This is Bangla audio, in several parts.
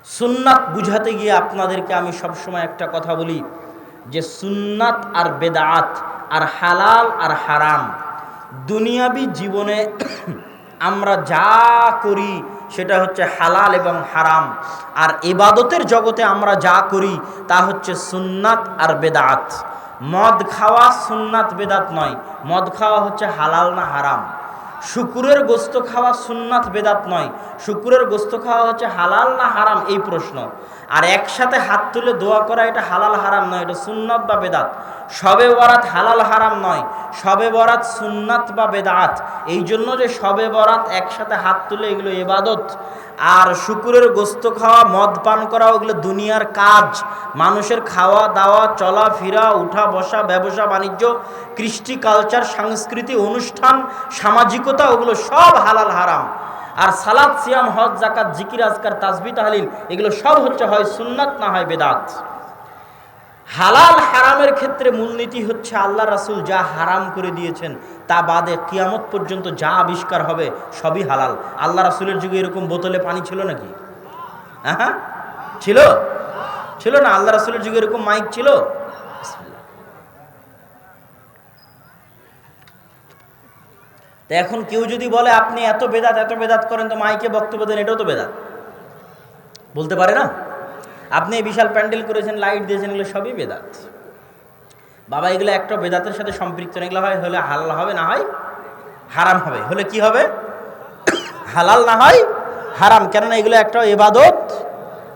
সুন্নাত বুঝাতে গিয়ে আপনাদেরকে আমি সবসময় একটা কথা বলি যে সুন্নাত আর বেদাত আর হালাল আর হারাম দুনিয়াবি জীবনে আমরা যা করি সেটা হচ্ছে হালাল এবং হারাম, আর ইবাদতের জগতে আমরা যা করি তা হচ্ছে সুন্নাত আর বেদাত। মদ খাওয়া সুন্নাত বেদাত নয়, মদ খাওয়া হচ্ছে হালাল না হারাম। শুকুরের গোস্ত খাওয়া সুন্নাত বেদাত নয়, শুকুরের গোস্ত খাওয়া হচ্ছে হালাল না হারাম এই প্রশ্ন। আর একসাথে হাত তুলে দোয়া করা এটা হালাল হারাম নয়, এটা সুন্নাত বা বেদাত। শবে বরাত হালাল হারাম নয়, শবে বরাত সুন্নাত বা বেদাত। এই জন্য যে শবে বরাত একসাথে হাত তুলে এগুলো ইবাদত, আর শুকুরের গোস্ত খাওয়া মদ পান করা ওগুলো দুনিয়ার কাজ। মানুষের খাওয়া দাওয়া চলাফেরা উঠা বসা ব্যবসা বাণিজ্য কৃষ্টি কালচার সংস্কৃতি অনুষ্ঠান সামাজিকতা ওগুলো সব হালাল হারাম। আর সালাত সিয়াম হজ জাকাত জিকির আজকার তাসবিহ তাহলিল এগুলো সব হচ্ছে হয় সুন্নাত না হয় বেদাত। হালাল হারামের ক্ষেত্রে মূলনীতি হচ্ছে আল্লাহ রাসূল যা হারাম করে দিয়েছেন তা বাদে কিয়ামত পর্যন্ত যা আবিষ্কার হবে সবই হালাল। আল্লাহ রাসূলের যুগে এরকম বোতলে পানি ছিল নাকি? হ্যাঁ ছিল, ছিল না? আল্লাহ রাসূলের যুগে এরকম মাইক ছিল? তো এখন কেউ যদি বলে আপনি এত বেদাত করেন তো মাইকে বক্তব্য দেন, এটাও তো বেদাত বলতে পারে না? আপনি বিশাল প্যান্ডেল করেছেন, লাইট দিয়েছেন, এগুলো সবই বেদাত। বাবা এগুলো একটা বেদাতের সাথে সম্পৃক্ত, এগুলো হয় হলে হালাল হবে না হয় হারাম হবে। হলে কি হবে? হালাল না হয় হারাম। কেননা এগুলো একটা ইবাদত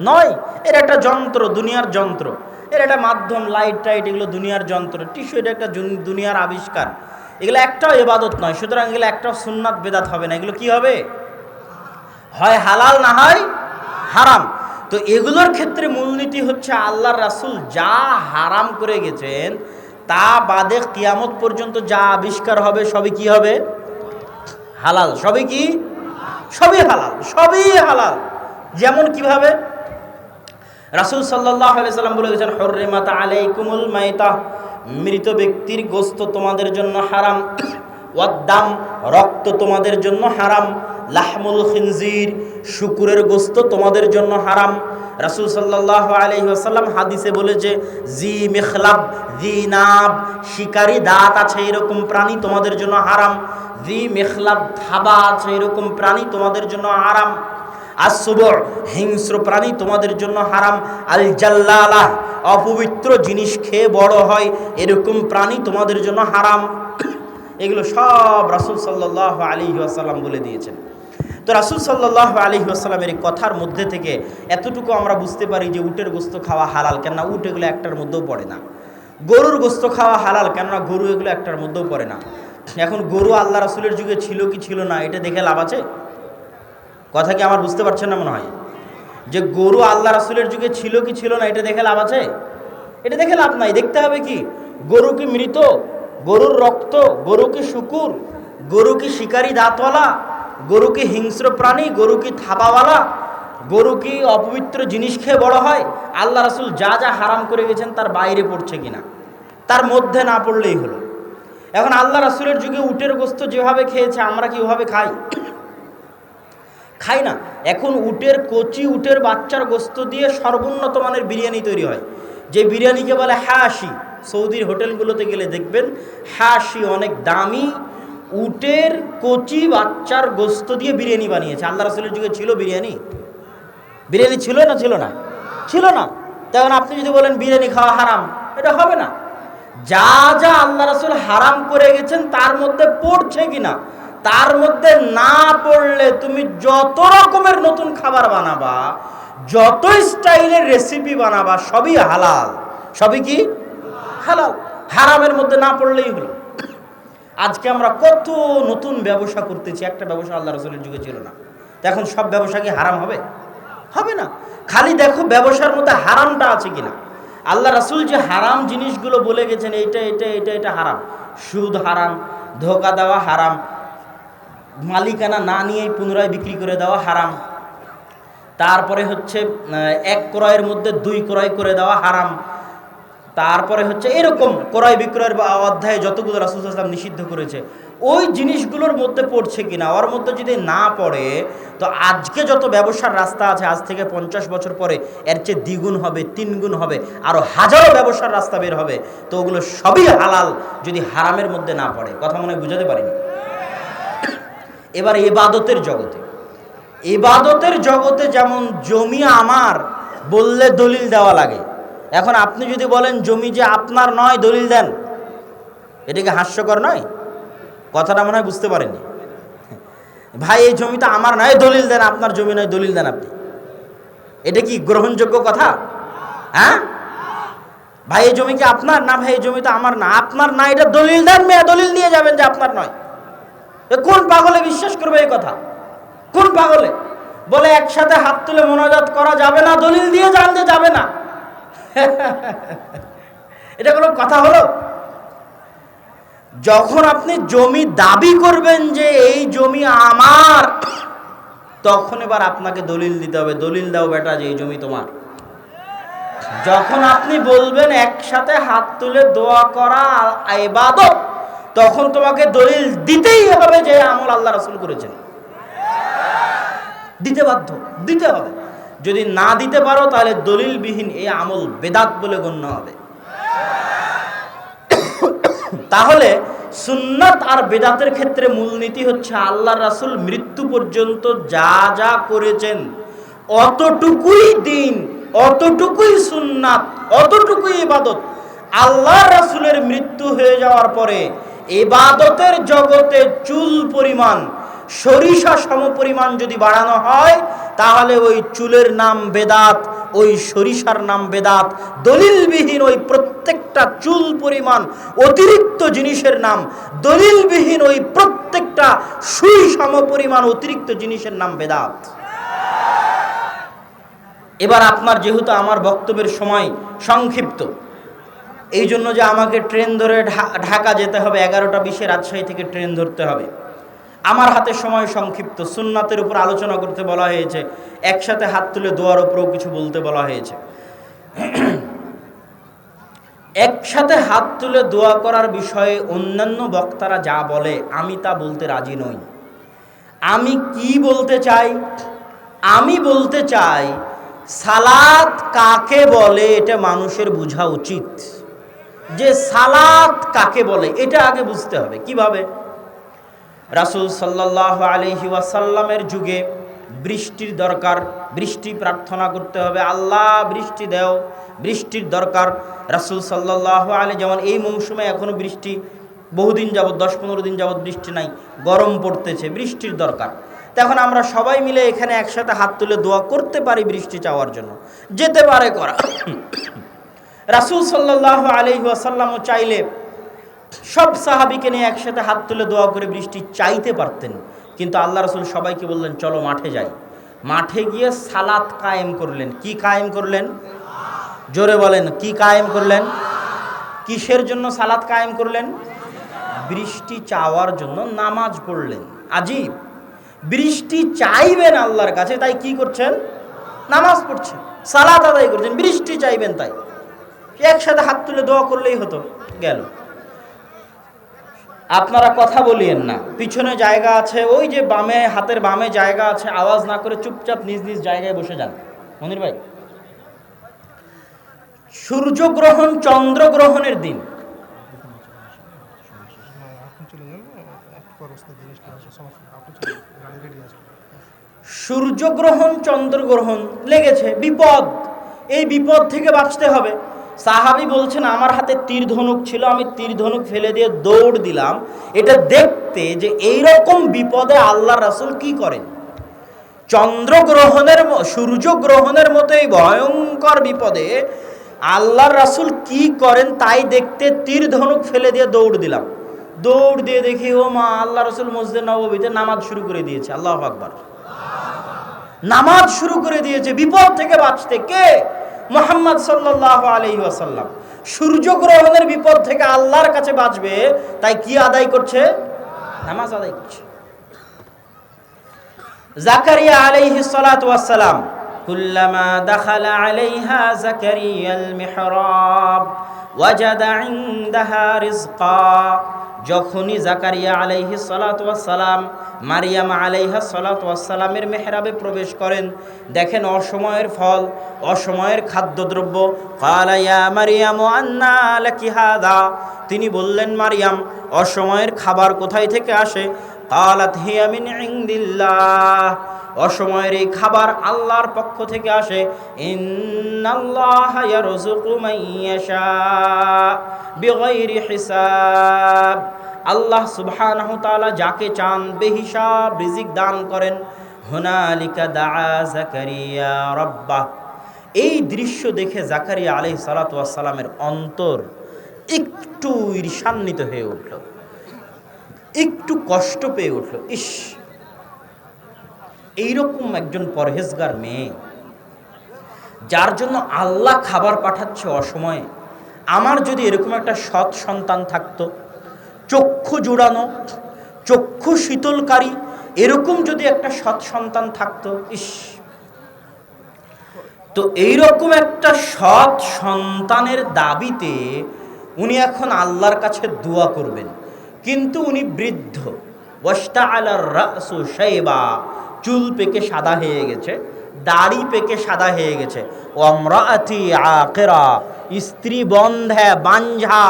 নয়, এর একটা যন্ত্র, দুনিয়ার যন্ত্র। এর একটা মাধ্যম, লাইট টাইট এগুলো দুনিয়ার যন্ত্র। টিস্যু এটা একটা দুনিয়ার আবিষ্কার। এগুলো একটাও ইবাদত নয়, সুতরাং এগুলো একটাও সুন্নাত বেদাত হবে না। এগুলো কি হবে? হয় হালাল না হয় হারাম। তো এগুলোর ক্ষেত্রে মূলনীতি হচ্ছে আল্লাহর রাসূল যা হারাম করে গেছেন তা বাদে কিয়ামত পর্যন্ত যা আবিষ্কার হবে সবই কি হবে? হালাল। সবই কি? সবই হালাল, সবই হালাল। যেমন কিভাবে? রাসূল সাল্লাল্লাহু আলাইহি সাল্লাম বলে গেছেন হুররিমাত আলাইকুমুল মাইতা, মৃত ব্যক্তির গোশত তোমাদের জন্য হারাম, ওয়াদ্দাম রক্ত তোমাদের জন্য হারাম, লাহমুল খিনজির শুকুরের গোশত তোমাদের জন্য হারাম। রাসূল সাল্লাল্লাহু আলাইহি ওয়াসাল্লাম হাদিসে বলেছে জি মিখলাব জি নাব, শিকারী দাঁত আছে এরকম প্রাণী তোমাদের জন্য হারাম। জি মিখলাব থাবা আছে এরকম প্রাণী তোমাদের জন্য হারাম। আসবুর হিংস্র প্রাণী তোমাদের জন্য হারাম। আল জাল্লালাহ অপবিত্র জিনিস খেয়ে বড় হয় এরকম প্রাণী তোমাদের জন্য হারাম। এগুলো সব রাসূল সাল্লাল্লাহু আলাইহি ওয়াসাল্লাম বলে দিয়েছেন। তো রাসূল সাল্লাল্লাহু আলাইহি ওয়াসাল্লামের এই কথার মধ্যে থেকে এতটুকু আমরা বুঝতে পারি যে উটের গোশত খাওয়া হালাল, কেননা উট এগুলো একটার মধ্যেও পড়ে না। গরুর গোশত খাওয়া হালাল, কেননা গরু এগুলো একটার মধ্যেও পড়ে না। এখন গরু আল্লাহ রাসূলের যুগে ছিল কি ছিল না এটা দেখে লাভ আছে? কথা কি আমার বুঝতে পারছেন না মনে হয়? যে গরু আল্লাহ রাসূলের যুগে ছিল কি ছিল না এটা দেখে লাভ আছে? এটা দেখে লাভ নাই। দেখতে হবে কি গরু কি মৃত, গরুর রক্ত, গরু কি শুকুর, গরু কি শিকারী দাঁতওয়ালা, গরু কি হিংস্র প্রাণী, গরু কি থাবাওয়ালা, গরু কি অপবিত্র জিনিস খেয়ে বড় হয়, আল্লাহ রাসূল যা যা হারাম করে গেছেন তার বাইরে পড়ছে কিনা, তার মধ্যে না পড়লেই হলো। এখন আল্লাহ রাসূলের যুগে উটের গোশত যেভাবে খেয়েছে আমরা কি ওভাবে খাই? খাই না। এখন উটের কচি উটের বাচ্চার গোশত দিয়ে সর্বোন্নত মানের বিরিয়ানি তৈরি হয়, যে বিরিয়ানিকে বলে হাসি। সৌদির হোটেলগুলোতে গেলে দেখবেন হাসি অনেক দামি উটের কচি বাচ্চার গোশত দিয়ে বিরিয়ানি বানিয়েছে। আল্লাহ রাসূলের যুগে ছিল বিরিয়ানি? বিরিয়ানি ছিল না? ছিল না? ছিল না। তখন আপনি যদি বলেন বিরিয়ানি খাওয়া হারাম, এটা হবে না। যা যা আল্লাহ রাসূল হারাম করে গেছেন তার মধ্যে পড়ছে কিনা, তার মধ্যে না পড়লে তুমি যত রকমের নতুন খাবার বানাবা, যত স্টাইলের রেসিপি বানাবা সবই হালাল। সবই কি? হালাল। হারামের মধ্যে না পড়লেই হলো। আজকে আমরা কত নতুন ব্যবসা করতেছি, একটা ব্যবসা আল্লাহ রাসূলের যুগে ছিল না। এখন সব ব্যবসা কি হারাম হবে? হবে না। খালি দেখো ব্যবসার মধ্যে হারামটা আছে কিনা। আল্লাহ রাসূল যে হারাম জিনিসগুলো বলে গেছেন এইটা এটা এটা এটা হারাম। সুদ হারাম, ধোঁকা দেওয়া হারাম, মালিকানা না নিয়েই পুনরায় বিক্রি করে দেওয়া হারাম, তারপরে হচ্ছে এক ক্রয়ের মধ্যে দুই ক্রয় করে দেওয়া হারাম, তারপরে হচ্ছে এরকম ক্রয় বিক্রয়ের অধ্যায়ে যতগুলো রাসূল সাল্লাল্লাহু আলাইহি ওয়াসাল্লাম নিষিদ্ধ করেছে ওই জিনিসগুলোর মধ্যে পড়ছে কিনা, ওর মধ্যে যদি না পড়ে তো আজকে যত ব্যবসার রাস্তা আছে আজ থেকে 50 বছর পরে এর চেয়ে দ্বিগুণ হবে, 3 গুণ হবে, আরও হাজারো ব্যবসার রাস্তা বের হবে। তো ওগুলো সবই হালাল যদি হারামের মধ্যে না পড়ে। কথা মনে হয় বুঝাতে পারিনি। এবার ইবাদতের জগতে যেমন জমি আমার বললে দলিল দেওয়া লাগে। এখন আপনি যদি বলেন জমি যে আপনার নয়, দলিল দেন, এটা কি হাস্যকর নয়? কথাটা মনে হয় বুঝতে পারেননি। ভাই এই জমিটা আমার নয়, দলিল দেন, আপনার জমি নয়, দলিল দেন আপনি। এটা কি গ্রহণযোগ্য কথা? হ্যাঁ ভাই এই জমি কি আপনার? না ভাই এই জমিটা আমার না। আপনার না, এটা দলিল দেন, মেয়ে দলিল নিয়ে যাবেন যে আপনার নয়। কোন পাগলে বিশ্বাস করবে এই কথা? কোন পাগলে বলে একসাথে হাত তুলে মোনাজাত করা যাবে না, দলিল দিয়ে যান যে যাবে না? এটা কোনো কথা হলো? যখন আপনি জমি দাবি করবেন যে এই জমি আমার, তখন এবার আপনাকে দলিল দিতে হবে। দলিল দাও বেটা যে এই জমি তোমার। যখন আপনি বলবেন একসাথে হাত তুলে দোয়া করা ইবাদত, তখন তোমাকে দলিল দিতেই হবে যে আমল আল্লাহ রাসূল করেছেন। দিতে বাধ্য, দিতে হবে। যদি না দিতে পারো তাহলে দলিলবিহীন এই আমল বেদাত বলে গণ্য হবে। তাহলে সুন্নাত আর বেদাতের ক্ষেত্রে মূলনীতি হচ্ছে আল্লাহর রাসূল মৃত্যু পর্যন্ত যা যা করেছেন অতটুকুই দিন, অতটুকুই সুন্নাত, অতটুকুই ইবাদত। আল্লাহর রাসূলের মৃত্যু হয়ে যাওয়ার পরে ইবাদতের জগতে চুল পরিমাণ, সরিষা সমপরিমাণ যদি বাড়ানো হয় তাহলে ওই চুলের নাম বেদাত, ওই সরিষার নাম বেদাত। দলিলবিহীন ওই প্রত্যেকটা চুল পরিমাণ অতিরিক্ত জিনিসের নাম, দলিলবিহীন ওই প্রত্যেকটা সুই সমপরিমাণ অতিরিক্ত জিনিসের নাম বেদাত। এবার আপনার যেহেতু আমার বক্তব্যের সময় সংক্ষিপ্ত, এই জন্য যে আমাকে ট্রেন ধরে ঢাকা যেতে হবে, 11টা 20-এ রাজশাহী থেকে ট্রেন ধরতে হবে, আমার হাতে সময় সংক্ষিপ্ত। সুন্নাতের উপর আলোচনা করতে বলা হয়েছে, একসাথে হাত তুলে দোয়ার উপরেও কিছু বলতে বলা হয়েছে। একসাথে হাত তুলে দোয়া করার বিষয়ে অন্যান্য বক্তারা যা বলে আমি তা বলতে রাজি নই। আমি কি বলতে চাই? আমি বলতে চাই সালাত কাকে বলে এটা মানুষের বোঝা উচিত। যে সালাত কাকে বলে এটা আগে বুঝতে হবে। কিভাবে? রাসূল সাল্লাল্লাহু আলাইহি ওয়াসাল্লামের যুগে বৃষ্টির দরকার, বৃষ্টি প্রার্থনা করতে হবে, আল্লাহ বৃষ্টি দাও, বৃষ্টির দরকার। রাসূল সাল্লাল্লাহু আলাইহি, যেমন এই মৌসুমে এখনো বৃষ্টি বহুদিন যাবত, 10-15 দিন যাবত বৃষ্টি নাই, গরম পড়তেছে, বৃষ্টির দরকার। তখন আমরা সবাই মিলে এখানে একসাথে হাত তুলে দোয়া করতে পারি বৃষ্টি চাওয়ার জন্য, যেতে পারে করা। রাসূল সাল্লাল্লাহু আলাইহি ওয়াসাল্লামও চাইলে সব সাহাবীকে নিয়ে একসাথে হাত তুলে দোয়া করে বৃষ্টি চাইতে পারতেন, কিন্তু আল্লাহ রাসূল সবাইকে বললেন চলো মাঠে যাই। মাঠে গিয়ে সালাত কায়েম করলেন। কি কায়েম করলেন? জোরে বলেন, কি কায়েম করলেন? কিসের জন্য সালাত কায়েম করলেন? বৃষ্টি চাওয়ার জন্য নামাজ পড়লেন। আজীব, বৃষ্টি চাইবেন আল্লাহর কাছে, তাই কি করছেন? নামাজ পড়ছেন, সালাত আদায় করছেন। বৃষ্টি চাইবেন তাই একসাথে হাত তুলে দোয়া করলেই হতো, গেল। আপনারা কথা বলিয়েন না, পিছনে জায়গা আছে, ওই যে বামে, হাতের বামে জায়গা আছে, আওয়াজ না করে চুপচাপ নিজ নিজ জায়গায় বসে যান। মনির ভাই, সূর্যগ্রহণ চন্দ্রগ্রহণের দিন, সূর্যগ্রহণ চন্দ্রগ্রহণ লেগেছে, বিপদ। এই বিপদ থেকে বাঁচতে হবে। সাহাবী বলছেন আমার হাতে তীর ধনুক ছিল, আমি তীর ধনুক ফেলে দিয়ে দৌড় দিলাম এটা দেখতে যে এইরকম বিপদে আল্লাহর রাসূল কি করেন। চন্দ্রগ্রহণের, সূর্যগ্রহণের মতো এই ভয়ঙ্কর বিপদে আল্লাহর রাসূল কি করেন তাই দেখতে তীর ধনুক ফেলে দিয়ে দৌড় দিলাম। দৌড় দিয়ে দেখি ও মা, আল্লাহ রাসূল মসজিদে নববীতে নামাজ শুরু করে দিয়েছে। আল্লাহু আকবার, নামাজ শুরু করে দিয়েছে বিপদ থেকে বাঁচতে। কে? মুহাম্মদ সাল্লাল্লাহু আলাইহি ওয়াসাল্লাম। সূর্যগ্রহণের বিপদ থেকে আল্লাহর কাছে বাঁচবে, তাই কি আদায় করছে? নামাজ আদায় করছে। জাকারিয়া আলাইহিস সালাতু ওয়াস সালাম কুল্লামা দাখালা আলাইহা যাকারিয়াল মিহরাব ওয়াজাদা ইনদাহা রিজকা। যখনই জাকারিয়া আলাইহিস সালাতু ওয়াস সালাম মারিয়াম আলাইহা সালাতু ওয়াস সালামের মেহরাবে প্রবেশ করেন, দেখেন অসময়ের ফল, অসময়ের খাদ্যদ্রব্য। ক্বালা ইয়া মারিয়াম আন্না লাকি হাযা, তিনি বললেন মারিয়াম অসময়ের খাবার কোথায় থেকে আসে? ক্বালাত হিয়া মিন ইনদিল্লাহ, অসময়ের এই খাবার আল্লাহর পক্ষ থেকে আসে। ইন্নাল্লাহা ইয়ারযুকু মান ইয়াশা বিগাইরি হিসাব, আল্লাহ সুবহানাহু তাআলা যাকে চান বেহিসাব রিজিক দান করেন। হুনালিকা দাআ জাকারিয়া রাব্বাহ, এই দৃশ্য দেখে জাকারিয়া আলাইহিস সালাতু ওয়াস সালামের অন্তর একটু ঈর্ষান্বিত হয়ে উঠল, একটু কষ্ট পেয়ে উঠল। ইস, এইরকম একজন পরহেজগার মেয়ে যার জন্য আল্লাহ খাবার পাঠাচ্ছে অসময়ে, আমার যদি এরকম একটা সৎ সন্তান থাকতো, চক্ষু জুড়ানো, চক্ষু শীতলকারী এরকম যদি একটা সৎ সন্তান থাকতো, ইস। তো এইরকম একটা সৎ সন্তানের দাবিতে উনি এখন আল্লাহর কাছে দোয়া করবেন, কিন্তু উনি বৃদ্ধ। ওয়াশতাআলার রাসু শাইবা, চুল পেকে সাদা হয়ে গেছে, দাড়ি পেকে সাদা হয়ে গেছে। ওয়ামরাআতি আকিরা, স্ত্রী বন্ধা বাঞ্ঝা,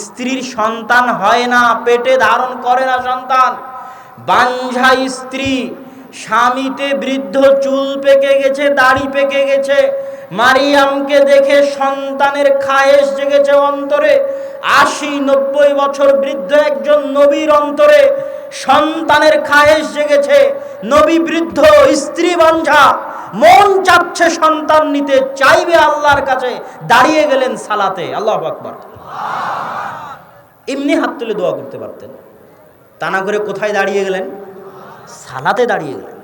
স্ত্রীর সন্তান হয় না, পেটে ধারণ করে না সন্তান। বাঞ্ঝা স্ত্রী, স্বামীতে বৃদ্ধ, চুল পেকে গেছে, দাড়ি পেকে গেছে। মারিয়ামকে দেখে সন্তানের খায়েশ জেগেছে অন্তরে। ৮০-৯০ বছর বৃদ্ধ একজন নবীর অন্তরে সন্তানের খায়েশ জেগেছে। নবী বৃদ্ধ, স্ত্রী বাঞ্ঝা, মন চাচ্ছে সন্তান নিতে, চাইবে আল্লাহর কাছে, দাঁড়িয়ে গেলেন সালাতে। আল্লাহু আকবার। এমনি হাত তুলে দোয়া করতে পারতেন, তা না করে কোথায় দাঁড়িয়ে গেলেন? সালাতে দাঁড়িয়ে গেলেন।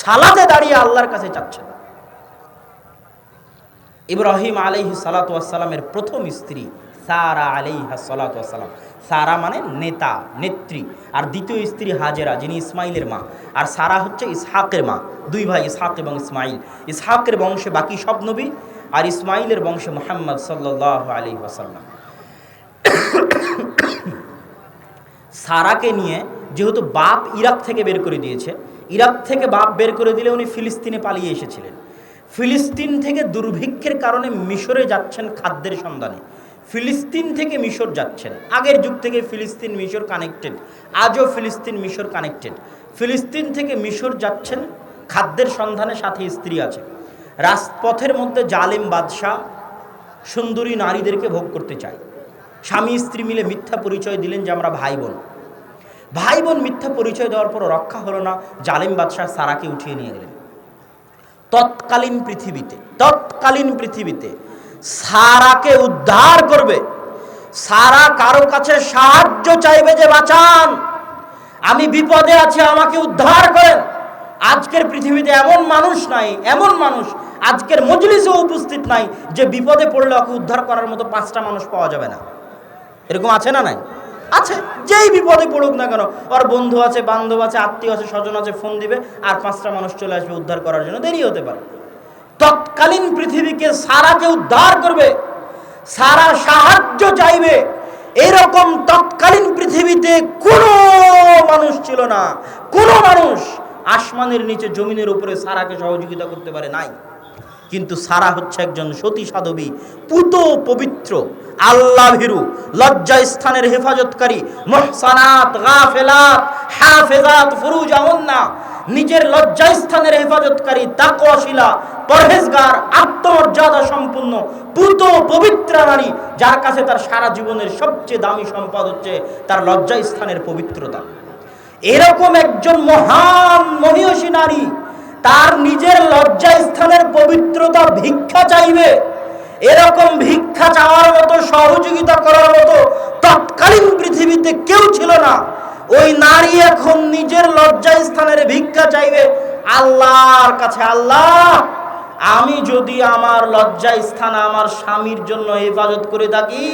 সালাতে দাঁড়িয়ে আল্লাহর কাছে চাচ্ছেন। ইব্রাহিম আলাইহিস সালাতু ওয়াস সালামের প্রথম স্ত্রী সারা আলাইহা সালাতু ওয়াস সালাম, সারা মানে নেতা, নেত্রী। আর দ্বিতীয় স্ত্রী হাজেরা, যিনি ইসমাইলের মা। আর সারা হচ্ছে ইসহাকের মা। দুই ভাই ইসহাক এবং ইসমাইল। ইসহাকের বংশে বাকি সব নবী, আর ইসমাইলের বংশে মুহাম্মদ সাল্লাল্লাহু আলাইহি ওয়াসাল্লাম। সারাকে নিয়ে যেহেতু বাপ ইরাক থেকে বের করে দিয়েছে, ইরাক থেকে বাপ বের করে দিলে উনি ফিলিস্তিনে পালিয়ে এসেছিলেন। ফিলিস্তিন থেকে দুর্ভিক্ষের কারণে মিশরে যাচ্ছেন খাদ্যের সন্ধানে। ফিলিস্তিন থেকে মিশর যাচ্ছেন। আগের যুগ থেকে ফিলিস্তিন মিশর কানেক্টেড, আজও ফিলিস্তিন মিশর কানেক্টেড। ফিলিস্তিন থেকে মিশর যাচ্ছেন খাদ্যের সন্ধানে, সাথে স্ত্রী আছে। রাজপথের মধ্যে জালেম বাদশাহ সুন্দরী নারীদেরকে ভোগ করতে চায়। স্বামী স্ত্রী মিলে মিথ্যা পরিচয় দিলেন যে আমরা ভাই বোন। ভাই বোন মিথ্যা পরিচয় দেওয়ার পর রক্ষা হলো না, জালেম বাদশাহ সারাকে উঠিয়ে নিয়ে গেলেন। তৎকালীন পৃথিবীতে সারাকে উদ্ধার করবে, সারা কারো কাছে সাহায্য চাইবে যে বাঁচান, আমি বিপদে আছি, আমাকে উদ্ধার করেন। আজকের পৃথিবীতে এমন মানুষ নাই, এমন মানুষ আজকের মজলিসে উপস্থিত নাই যে বিপদে পড়লে ওকে উদ্ধার করার মতো 5টা মানুষ পাওয়া যাবে না। এরকম আছে না নাই? আছে। যেই বিপদে পড়ুক না কেন, ওর বন্ধু আছে, বান্ধব আছে, আত্মীয় আছে, স্বজন আছে, ফোন দিবে আর 5টা মানুষ চলে আসবে উদ্ধার করার জন্য। দেরি হতে পারে। তৎকালীন পৃথিবীকে সারাকে উদ্ধার করবে, সারা সাহায্য চাইবে, এরকম তৎকালীন পৃথিবীতে কোনো মানুষ ছিল না। কোনো মানুষ আসমানের নিচে জমিনের উপরে সারাকে সহযোগিতা করতে পারে নাই। কিন্তু সারা হচ্ছে একজন সতী সাধবী, পুত পবিত্র, আল্লাহ ভীরু, লজ্জা স্থানের হেফাজতকারী, মুহসানাত, গাফেলাত, হাফেজাত, ফুরুজাহুন্না, নিজের লজ্জা স্থানের হেফাজতকারী, তাকওয়াশীলা, পরহেজগার, আত্মমর্যাদা সম্পন্ন, পুত পবিত্র নারী, যার কাছে তার সারা জীবনের সবচেয়ে দামি সম্পদ হচ্ছে তার লজ্জা স্থানের পবিত্রতা। এরকম একজন মহান মহিয়সী নারী তার নিজের লজ্জা স্থানের পবিত্রতা ভিক্ষা চাইবে, এরকম ভিক্ষা চাওয়ার মতো, সহযোগিতা করার মতো তৎকালীন পৃথিবীতে কেউ ছিল না। ওই নারী এখন নিজের লজ্জা স্থানের ভিক্ষা চাইবে আল্লাহর কাছে। আল্লাহ, আমি যদি আমার লজ্জা স্থান আমার স্বামীর জন্য হেফাজত করে থাকি,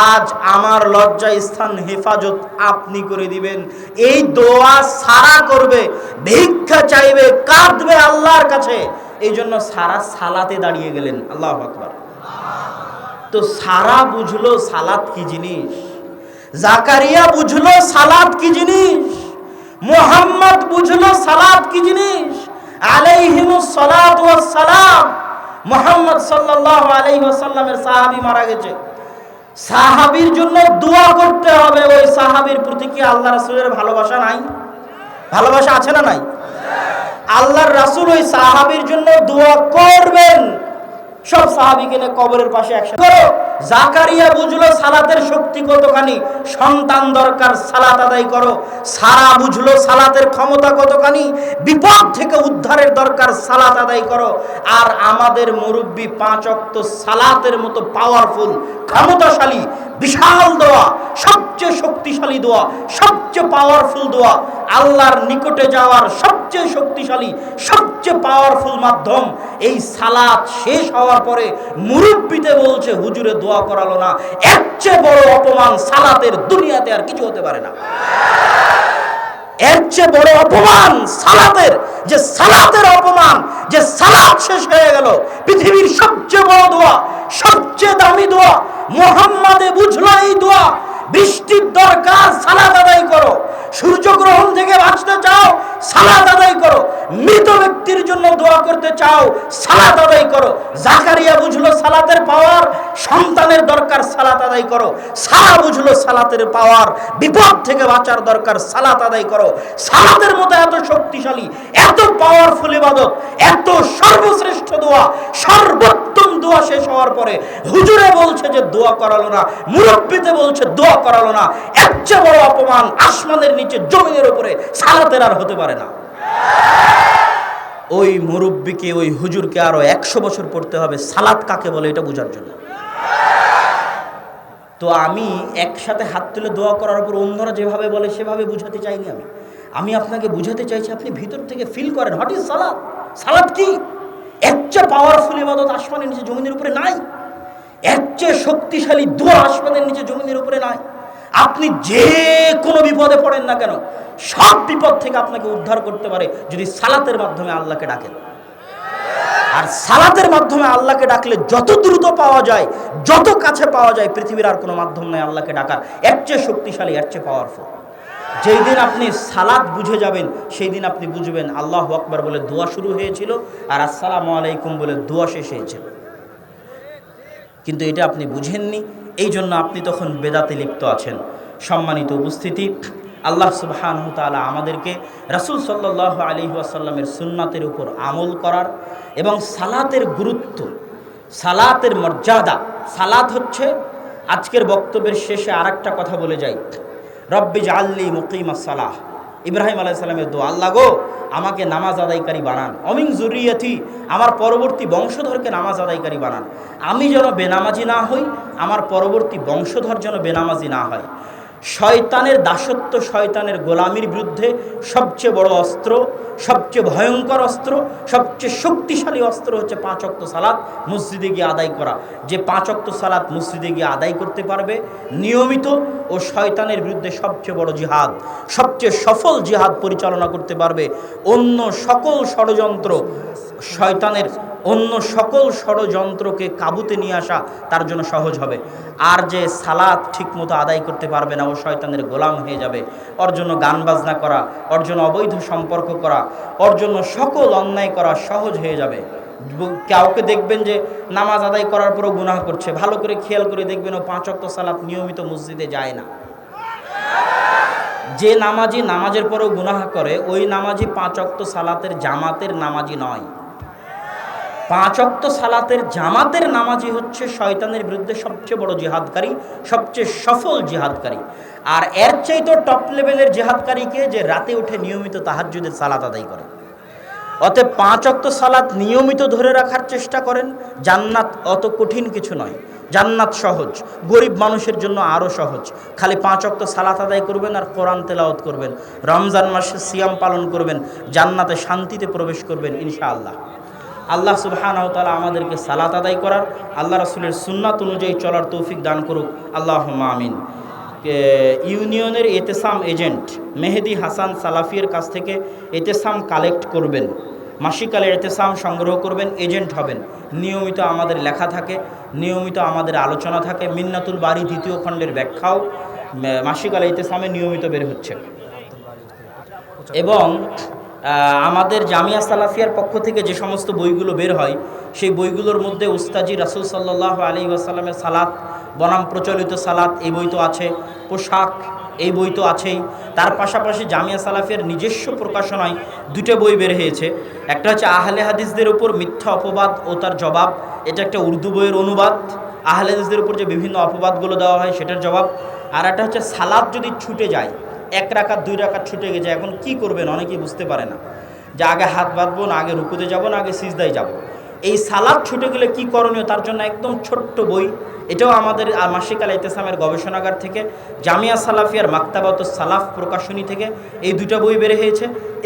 আজ আমার লজ্জা স্থান হেফাজত আপনি করে দিবেন। এই দোয়া সারা করবে, ভিক্ষা চাইবে, কাঁদবে আল্লাহর কাছে। এই জন্য সারা সালাতে দাঁড়িয়ে গেলেন। আল্লাহু আকবার। তো সারা বুঝলো সালাত কি জিনিস, জাকারিয়া বুঝলো সালাত কি জিনিস, মুহাম্মদ বুঝলো সালাত কি জিনিস, আলাইহিমুস সালাতু ওয়াস সালাম। মুহাম্মদ সাল্লাল্লাহু আলাইহি ওয়াসাল্লামের সাহাবী মারা গেছে, সাহাবীর জন্য দোয়া করতে হবে। ওই সাহাবীর প্রতি কি আল্লাহ রাসূলের ভালোবাসা নাই? ভালোবাসা আছে না নাই? আল্লাহর রাসূল ওই সাহাবীর জন্য দোয়া করবেন। সব সাহাবীকে নিয়ে কবরের পাশে একসাথে করো। জাকারিয়া বুঝলো সালাতের শক্তি কতখানি, সন্তান দরকার, সালাত আদায় করো। সারা বুঝলো সালাতের ক্ষমতা কতখানি, বিপদ থেকে উদ্ধারের দরকার, সালাত আদায় করো। আর আমাদের মুরব্বী 5 ওয়াক্ত সালাতের মতো পাওয়ারফুল, ক্ষমতাশালী, বিশাল দোয়া, সবচেয়ে শক্তিশালী দোয়া, সবচেয়ে পাওয়ারফুল দোয়া, আল্লাহর নিকটে যাওয়ার সবচেয়ে শক্তিশালী, সবচেয়ে পাওয়ারফুল মাধ্যম। এই সালাত শেষ হওয়ার পরে মুরব্বিতে বলছে হুজুরে দোয়া করালো না। এর চেয়ে বড় অপমান সালাতের দুনিয়াতে আর কিছু হতে পারে না। এর চেয়ে বড় অপমান সালাতের, যে সালাতের অপমান, যে সালাত শেষ হয়ে গেল। পৃথিবীর সবচেয়ে বড় দোয়া, সবচেয়ে দামি দোয়া, মুহাম্মাদে বুঝলো এই দোয়া। বৃষ্টির দরকার, সালাত আদায় করো। সূর্যগ্রহণ থেকে বাঁচতে চাও, সালাত আদায় করো। মৃত ব্যক্তির জন্য দোয়া করতে চাও, সালাত আদায় করো। জাকারিয়া বুঝলো সালাতের পাওয়ার, সন্তানের দরকার, সালাত আদায় করো। সারা বুঝলো সালাতের পাওয়ার, বিপদ থেকে বাঁচার দরকার, সালাত আদায় করো। সালাতের মতো এত শক্তিশালী, এত পাওয়ারফুল ইবাদত, এত সর্বশ্রেষ্ঠ দোয়া, সর্বোত্তম দোয়া শেষ হওয়ার পরে হুজুরে বলছে যে দোয়া করালো না, মুরব্বিতে বলছে দোয়া করালো না। এর চেয়ে বড় অপমান আসমানের নিচে জমিনের উপরে সালাতের আর হতে পারে না। ওই মুরব্বিকে, ওই হুজুরকে আরো 100 বছর পড়তে হবে সালাত কাকে বলে এটা বোঝার জন্য। তো আমি একসাথে হাত তুলে দোয়া করার উপর অন্যরা যেভাবে বলে সেভাবে বুঝাতে চাইনি। আমি আপনাকে বুঝাতে চাইছি, আপনি ভিতর থেকে ফিল করেন হোয়াট ইজ সালাত। সালাত কি? এর চেয়ে পাওয়ারফুল ইবাদত আসমানের নিচে জমিনের উপরে নাই। এর চেয়ে শক্তিশালী দোয়া আসমানের নিচে জমিনের উপরে নাই। আপনি যে কোনো বিপদে পড়েন না কেন, সব বিপদ থেকে আপনাকে উদ্ধার করতে পারে যদি সালাতের মাধ্যমে আল্লাহকে ডাকেন। আর সালাতের মাধ্যমে আল্লাহকে ডাকলে যত দ্রুত পাওয়া যায়, যত কাছে পাওয়া যায়, পৃথিবীর আর কোনো মাধ্যম নয় আল্লাহকে ডাকার। এর চেয়ে শক্তিশালী, এর চেয়ে পাওয়ারফুল। যেই দিন আপনি সালাত বুঝে যাবেন, সেই দিন আপনি বুঝবেন আল্লাহু আকবার বলে দোয়া শুরু হয়েছিল আর আসসালামু আলাইকুম বলে দোয়া শেষ হয়েছিল। কিন্তু এটা আপনি বুঝেননি, এই জন্য আপনি তখন বেদাতে লিপ্ত আছেন। সম্মানিত উপস্থিতি, আল্লাহ সুবহানাহু ওয়া তাআলা আমাদেরকে রাসূল সাল্লাল্লাহু আলাইহি ওয়াসাল্লামের সুন্নাতের উপর আমল করার এবং সালাতের গুরুত্ব, সালাতের মর্যাদা। সালাত হচ্ছে, আজকের বক্তব্যের শেষে আরেকটা কথা বলে যাই, রব্বি জাআলনি মুকিমাস সালাহ। ইব্রাহিম আলাইহিস সালামের দোয়া, আল্লাহ গো আমাকে নামাজ আদায়কারী বানান, অমিন যুররিয়াতি, আমার পরবর্তী বংশধরকে নামাজ আদায়কারী বানান। আমি যেন বেনামাজি না হই, আমার পরবর্তী বংশধর যেন বেনামাজি না হয়। শয়তানের দাসত্ব, শয়তানের গোলামির বিরুদ্ধে সবচেয়ে বড় অস্ত্র, সবচেয়ে ভয়ঙ্কর অস্ত্র, সবচেয়ে শক্তিশালী অস্ত্র হচ্ছে 5 ওয়াক্ত সালাত মসজিদে গিয়ে আদায় করা। যে 5 ওয়াক্ত সালাত মসজিদে গিয়ে আদায় করতে পারবে নিয়মিত, ও শয়তানের বিরুদ্ধে সবচেয়ে বড় জিহাদ, সবচেয়ে সফল জিহাদ পরিচালনা করতে পারবে। অন্য সকল ষড়যন্ত্র, শয়তানের অন্য সকল ষড়যন্ত্রকে কাবুতে নিয়ে আসা তার জন্য সহজ হবে। আর যে সালাত ঠিকমতো আদায় করতে পারবে না, ও শয়তানের গোলাম হয়ে যাবে। ওর জন্য গান বাজনা করা, ওর জন্য অবৈধ সম্পর্ক করা, ওর জন্য সকল অন্যায় করা সহজ হয়ে যাবে। কাউকে দেখবেন যে নামাজ আদায় করার পরও গুনাহ করছে, ভালো করে খেয়াল করে দেখবেন ও 5 ওয়াক্ত সালাত নিয়মিত মসজিদে যায় না। যে নামাজি নামাজের পরেও গুনাহ করে, ওই নামাজি 5 ওয়াক্ত সালাতের জামাতের নামাজি নয়। 5 ওয়াক্ত সালাতের জামাতের নামাজি হচ্ছে শয়তানের বিরুদ্ধে সবচেয়ে বড় জিহাদকারী, সবচেয়ে সফল জিহাদকারী। আর এর চাইতে টপ লেভেলের জিহাদকারীকে যে রাতে উঠে নিয়মিত তাহাজ্জুদের সালাত আদায় করে। অতএব 5 ওয়াক্ত সালাত নিয়মিত ধরে রাখার চেষ্টা করেন। জান্নাত অত কঠিন কিছু নয়, জান্নাত সহজ, গরিব মানুষের জন্য আরও সহজ। খালি 5 ওয়াক্ত সালাত আদায় করবেন আর কোরআন তেলাওয়াত করবেন, রমজান মাসে সিয়াম পালন করবেন, জান্নাতে শান্তিতে প্রবেশ করবেন ইনশাআল্লাহ। আল্লাহ সুবহানাহু ওয়া তাআলা আমাদেরকে সালাত আদায় করার, আল্লাহ রাসূলের সুন্নাত অনুযায়ী চলার তৌফিক দান করুক, আল্লাহুম্মা আমিন। ইউনিয়নের এতেসাম এজেন্ট মেহেদি হাসান সালাফির কাছ থেকে এতেসাম কালেক্ট করবেন। মাসিক আল ইতিসাম সংগ্রহ করবেন, এজেন্ট হবেন। নিয়মিত আমাদের লেখা থাকে, নিয়মিত আমাদের আলোচনা থাকে। মিন্নাতুল বারী দ্বিতীয় খণ্ডের ব্যাখ্যাও মাসিক আল ইতিসামে নিয়মিত বের হচ্ছে। এবং আমাদের জামিয়া সালাফিয়ার পক্ষ থেকে যে সমস্ত বইগুলো বের হয়, সেই বইগুলোর মধ্যে উস্তাজি রাসূল সাল্লাল্লাহু আলাইহি ওয়াসাল্লামের সালাত বনাম প্রচলিত সালাত, এই বই তো আছে। পোশাক, এই বই তো আছেই। তার পাশাপাশি জামিয়া সালাফিয়ার নিজস্ব প্রকাশনায় দুটো বই বের হয়েছে। একটা হচ্ছে আহলে হাদিসদের উপর মিথ্যা অপবাদ ও তার জবাব, এটা একটা উর্দু বইয়ের অনুবাদ। আহলে হাদিসদের উপর যে বিভিন্ন অপবাদগুলো দেওয়া হয় সেটার জবাব। আর একটা হচ্ছে সালাত যদি ছুটে যায়, 1 রাকাত 2 রাকাত ছুটে গেছে, এখন কি করবেন অনেকেই বুঝতে পারে না, যে আগে হাত বাঁধবো না আগে রুকুতে যাব না আগে সিজদায় যাব। এই সালাত ছুটে গেলে কি করণীয়, তার জন্য একদম ছোট্ট বই। এটাও আমাদের মাসিক আল ইতিসামের গবেষণাগার থেকে, জামিয়া সালাফিয়ার মাকতাবাতুস সালাফ প্রকাশনী থেকে এই দুটো বই বের হয়েছে।